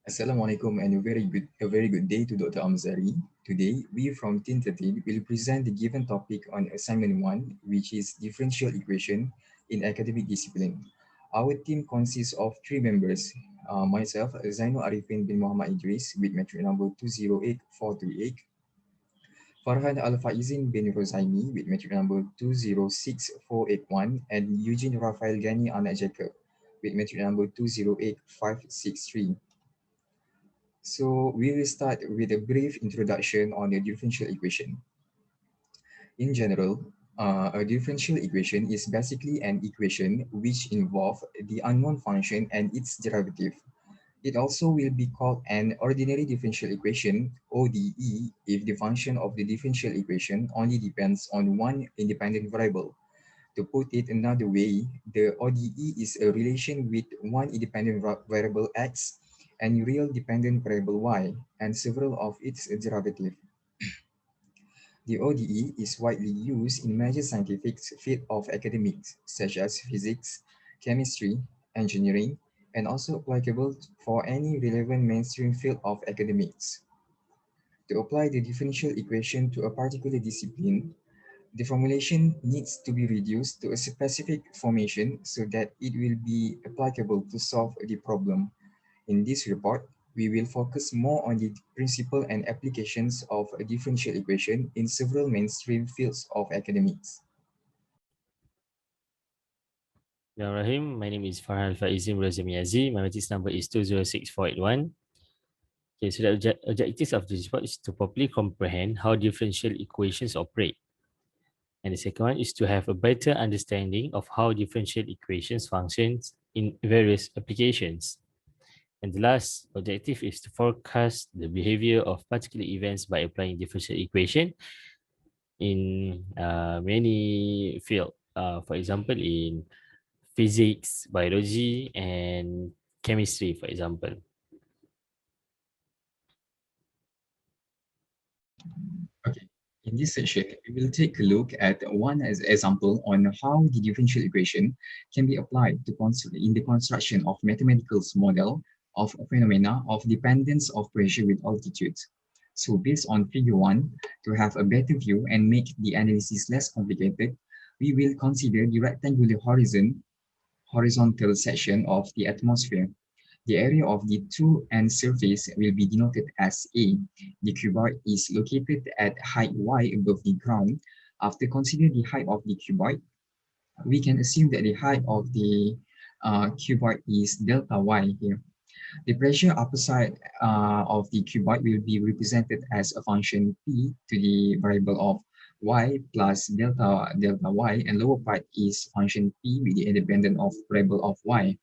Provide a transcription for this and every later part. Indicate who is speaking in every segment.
Speaker 1: Assalamualaikum and a very good day to Dr. Amzari. Today, we from Team 13 will present the given topic on assignment 1, which is differential equation in academic discipline. Our team consists of three members. Myself, Zainul Ariffin bin Mohamad Idris with metric number 208438. Farhan Faizeen bin Rozaimi with metric number 206481 and Eugene Raphael Ghani Anak with metric number 208563. So we will start with a brief introduction on the differential equation. In general, a differential equation is basically an equation which involves the unknown function and its derivative. It also will be called an ordinary differential equation, ODE, if the function of the differential equation only depends on one independent variable. To put it another way, the ODE is a relation with one independent variable x and real dependent variable y and several of its derivatives. The ODE is widely used in major scientific fields of academics such as physics, chemistry, engineering, and also applicable for any relevant mainstream field of academics. To apply the differential equation to a particular discipline, the formulation needs to be reduced to a specific formation so that it will be applicable to solve the problem. In this report, we will focus more on the principle and applications of a differential equation in several mainstream fields of academics.
Speaker 2: Bismillahirrahmanirrahim. My name is Farhan Faizeen Rozaimi. My matrix number is 206481. Okay, so the objectives of this report is to properly comprehend how differential equations operate. And the second one is to have a better understanding of how differential equations functions in various applications. And the last objective is to forecast the behavior of particular events by applying differential equation in many fields. For example, in physics, biology, and chemistry, for example.
Speaker 1: Okay. In this section, we will take a look at one as example on how the differential equation can be applied to in the construction of mathematical model of phenomena of dependence of pressure with altitude. So based on figure 1, to have a better view and make the analysis less complicated, we will consider the rectangular horizontal section of the atmosphere. The area of the two-end surface will be denoted as A. The cuboid is located at height y above the ground. After considering the height of the cuboid, we can assume that the height of the cuboid is delta y here. The pressure upper side of the cuboid will be represented as a function p to the variable of y plus delta y, and lower part is function p with the independent of variable of y.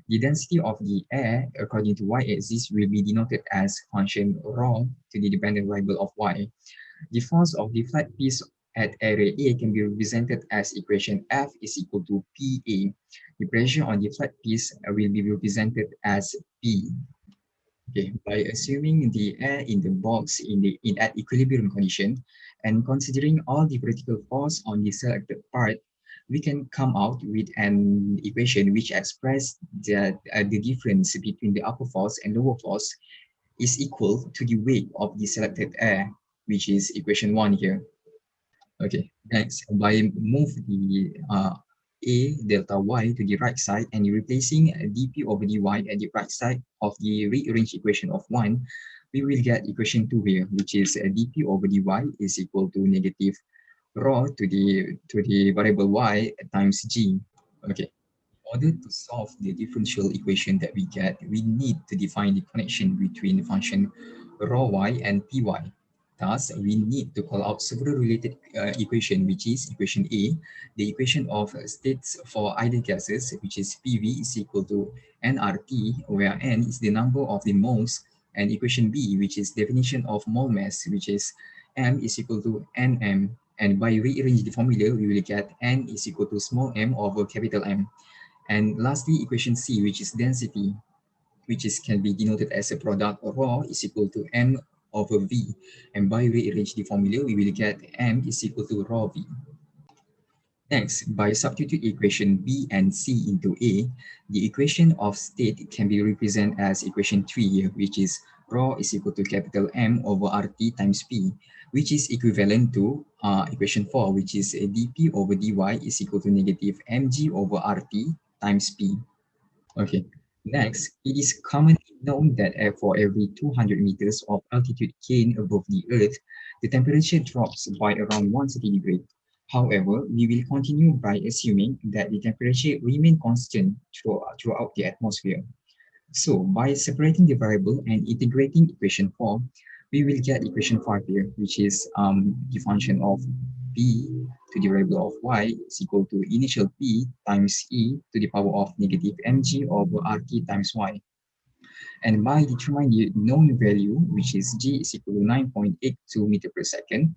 Speaker 1: The density of the air according to y-axis will be denoted as function rho to the dependent variable of y. The force of the flat piece at area A can be represented as equation F is equal to PA. The pressure on the flat piece will be represented as P. Okay, by assuming the air in the box in at equilibrium condition and considering all the vertical force on the selected part, we can come out with an equation which expresses that the difference between the upper force and lower force is equal to the weight of the selected air, which is equation 1 here. Okay, next, by move the A delta y to the right side and replacing dp over dy at the right side of the rearranged equation of 1, we will get equation 2 here, which is dp over dy is equal to negative rho to the variable y times g. Okay, in order to solve the differential equation that we get, we need to define the connection between the function rho y and py. Thus, we need to call out several related equation, which is equation A, the equation of states for ideal gases, which is PV is equal to nRT, where N is the number of the moles, and equation B, which is definition of mole mass, which is M is equal to Nm. And by rearranging the formula, we will get N is equal to small m over capital M. And lastly, equation C, which is density, which can be denoted as a product of rho is equal to M over V. And by rearrange the formula, we will get M is equal to rho V. Next, by substitute equation B and C into A, the equation of state can be represented as equation 3 here, which is rho is equal to capital M over RT times P, which is equivalent to equation 4, which is dP over dy is equal to negative mg over RT times P. Okay. Next, it is commonly known that for every 200 meters of altitude gain above the Earth, the temperature drops by around 1 centigrade. However, we will continue by assuming that the temperature remain constant throughout the atmosphere. So, by separating the variable and integrating equation 4, we will get equation 5 here, which is the function of b to the variable of y is equal to initial p times e to the power of negative mg over rt times y. And by determining the known value, which is g is equal to 9.82 meter per second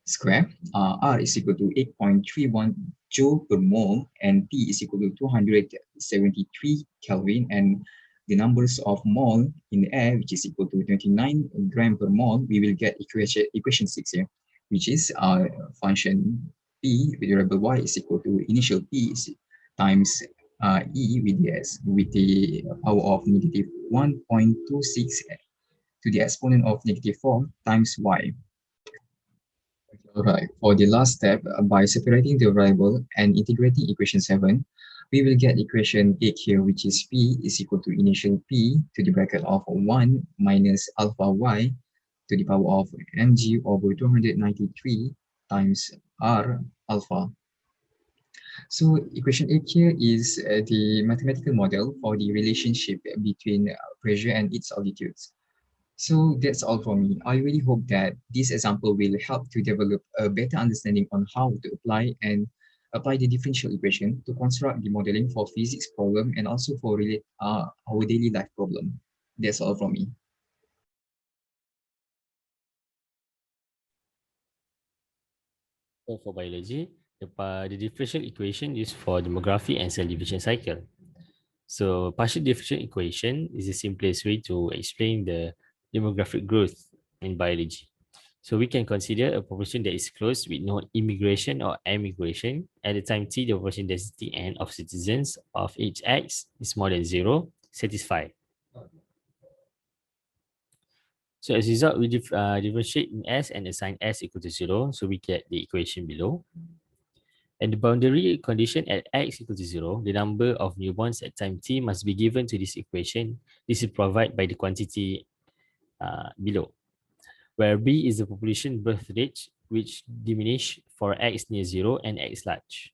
Speaker 1: square, r is equal to 8.31 joule per mole, and T is equal to 273 Kelvin, and the numbers of mole in the air, which is equal to 29 gram per mole, we will get equation 6 here, which is function P with variable y is equal to initial P times E with the power of negative 1.26 to the exponent of negative 4 times y. All right. For the last step, by separating the variable and integrating equation 7, we will get equation 8 here, which is P is equal to initial P to the bracket of 1 minus alpha y to the power of mg over 293 times r alpha. So equation 8 here is the mathematical model for the relationship between pressure and its altitudes. So that's all for me. I really hope that this example will help to develop a better understanding on how to apply the differential equation to construct the modeling for physics problem and also for our daily life problem. That's all from me.
Speaker 2: So for biology, the differential equation used for demography and cell division cycle. So partial differential equation is the simplest way to explain the demographic growth in biology. So we can consider a population that is closed with no immigration or emigration. At the time t, the population density n of citizens of each x is more than 0, satisfied. So as a result, we differentiate in S and assign S equal to 0. So we get the equation below. And the boundary condition at x equal to 0, the number of newborns at time t must be given to this equation. This is provided by the quantity below, where b is the population birth rate, which diminish for x near 0 and x large.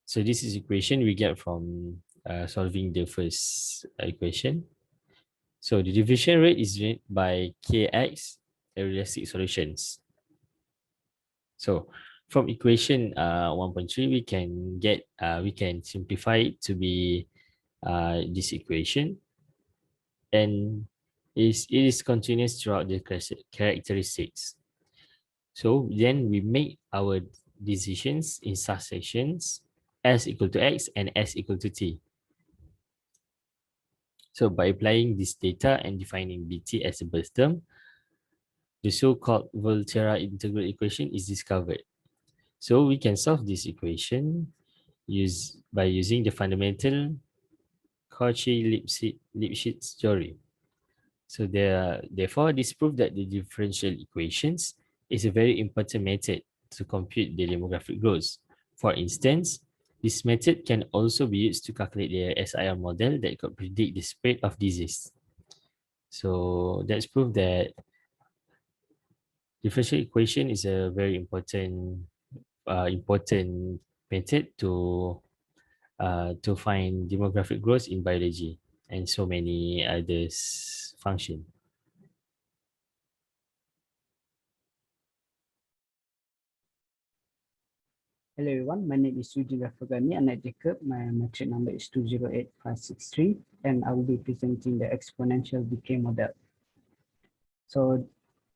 Speaker 2: So this is equation we get from solving the first equation. So the division rate is made by kx realistic solutions. So from equation 1.3, we can simplify it to be this equation, and it is continuous throughout the characteristics. So then we make our decisions in successions s equal to x and s equal to t. So by applying this data and defining bt as a birth term, the so-called Volterra integral equation is discovered. So we can solve this equation by using the fundamental Cauchy-Lipschitz theory. So therefore, this proves that the differential equations is a very important method to compute the demographic growth. For instance, this method can also be used to calculate the SIR model that could predict the spread of disease. So that's proof that differential equation is a very important method to find demographic growth in biology and so many others function.
Speaker 3: Hello everyone, my name is Eugene Ghani, Anak Jacob. My metric number is 208563, and I will be presenting the exponential decay model. So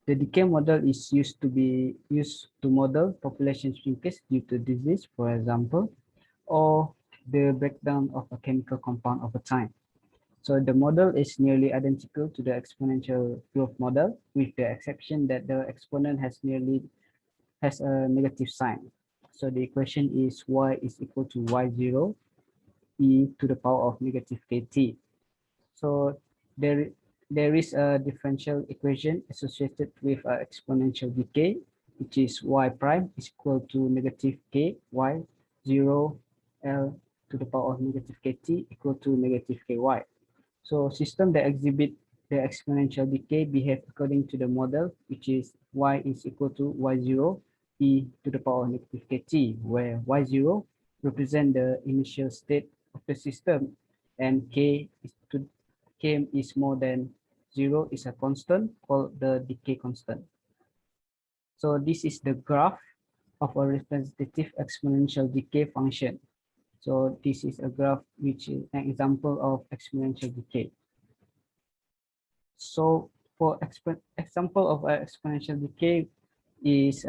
Speaker 3: the decay model is used to model population shrinkage due to disease, for example, or the breakdown of a chemical compound over time. So the model is nearly identical to the exponential growth model, with the exception that the exponent has nearly has a negative sign. So the equation is y is equal to y0 e to the power of negative kt. So there, there is a differential equation associated with exponential decay, which is y prime is equal to negative k y 0 l to the power of negative kt equal to negative ky. So system that exhibit the exponential decay behave according to the model, which is y is equal to y0 e to the power of negative kt, where y0 represent the initial state of the system and k is more than 0 is a constant called the decay constant. So this is the graph of a representative exponential decay function. So this is a graph which is an example of exponential decay. So for example of exponential decay is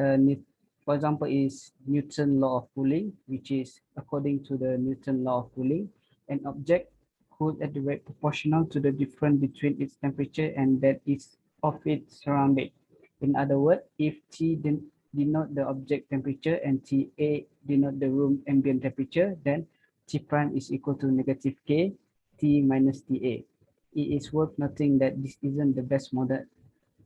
Speaker 3: for example is Newton law of cooling, which is according to the Newton law of cooling, an object cooled at the rate proportional to the difference between its temperature and that is of its surrounding. In other words, if T denote the object temperature and TA denote the room ambient temperature, then T prime is equal to negative K T minus TA. It is worth noting that this isn't the best model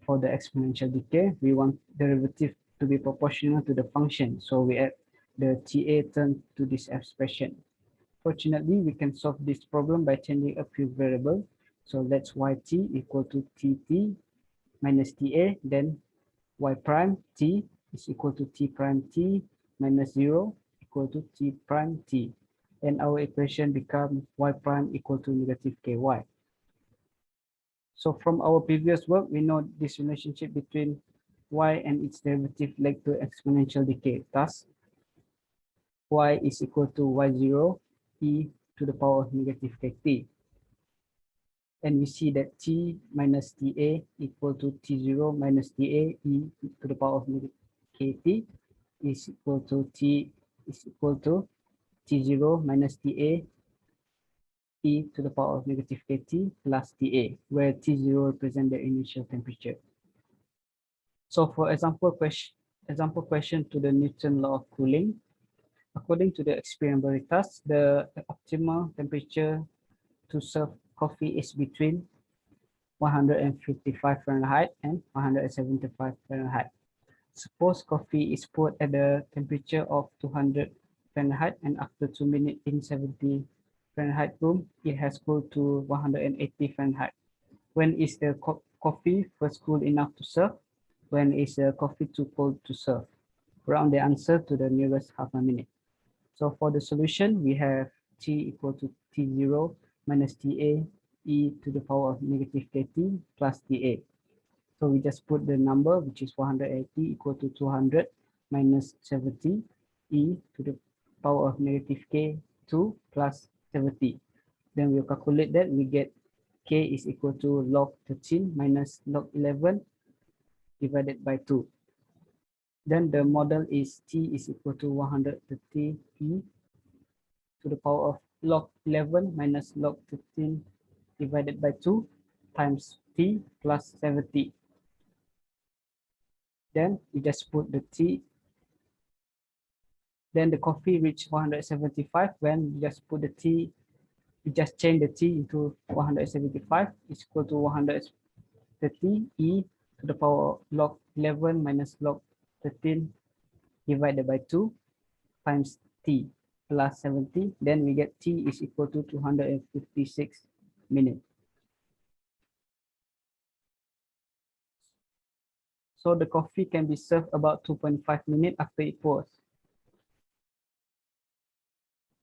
Speaker 3: for the exponential decay. We want derivative to be proportional to the function, so we add the TA term to this expression. Fortunately, we can solve this problem by changing a few variables. So let's yt equal to tt minus ta, then y prime t is equal to t prime t minus 0 equal to t prime t. And our equation becomes y prime equal to negative ky. So from our previous work, we know this relationship between y and its derivative led to exponential decay. Thus, y is equal to y0 e to the power of negative kt. And we see that t minus ta equal to t0 minus ta e to the power of negative kt is equal to t0 minus ta e to the power of negative kt plus ta, where t0 represents the initial temperature. So for example question to the Newton law of cooling, according to the experimental the optimal temperature to serve coffee is between 155 Fahrenheit and 175 Fahrenheit. Suppose coffee is put at the temperature of 200 Fahrenheit and after 2 minutes in 70 Fahrenheit room, it has cooled to 180 Fahrenheit. When is the coffee first cool enough to serve? When is the coffee too cold to serve? Round the answer to the nearest half a minute. So for the solution, we have T equal to T0 minus TA e to the power of negative kt plus TA. So we just put the number, which is 480 equal to 200 minus 70 e to the power of negative k2 plus 70. Then we'll calculate that, we get k is equal to log 13 minus log 11 divided by 2. Then the model is t is equal to 130 e to the power of log 11 minus log 15 divided by 2 times t plus 70. Then we just put the t. Then the coffee reached 175 when we just put the t, we just change the t into 175 is equal to 130 e to the power of log 11 minus log 13 divided by 2 times t plus 70. Then we get t is equal to 256 minutes. So the coffee can be served about 2.5 minutes after it pours.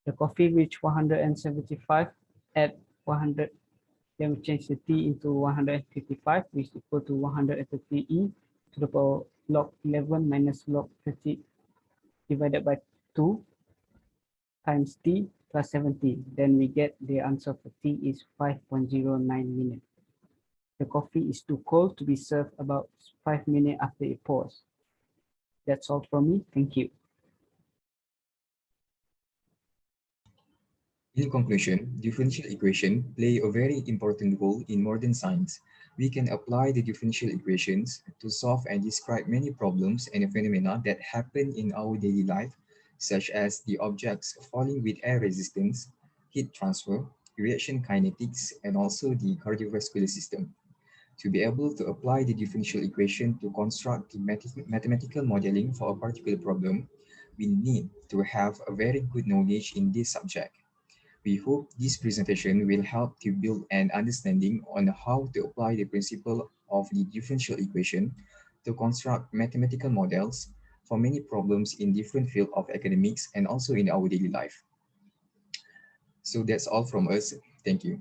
Speaker 3: The coffee reached 175 at 100. Then we change the t into 155, which is equal to 130 e to the power log 11 minus log 30 divided by 2 times t plus 70. Then we get the answer for t is 5.09 minutes. The coffee is too cold to be served about 5 minutes after it pours. That's all from me. Thank you.
Speaker 1: In conclusion, differential equations play a very important role in modern science. We can apply the differential equations to solve and describe many problems and phenomena that happen in our daily life, such as the objects falling with air resistance, heat transfer, reaction kinetics, and also the cardiovascular system. To be able to apply the differential equation to construct the mathematical modeling for a particular problem, we need to have a very good knowledge in this subject. We hope this presentation will help to build an understanding on how to apply the principle of the differential equation to construct mathematical models for many problems in different fields of academics and also in our daily life. So that's all from us. Thank you.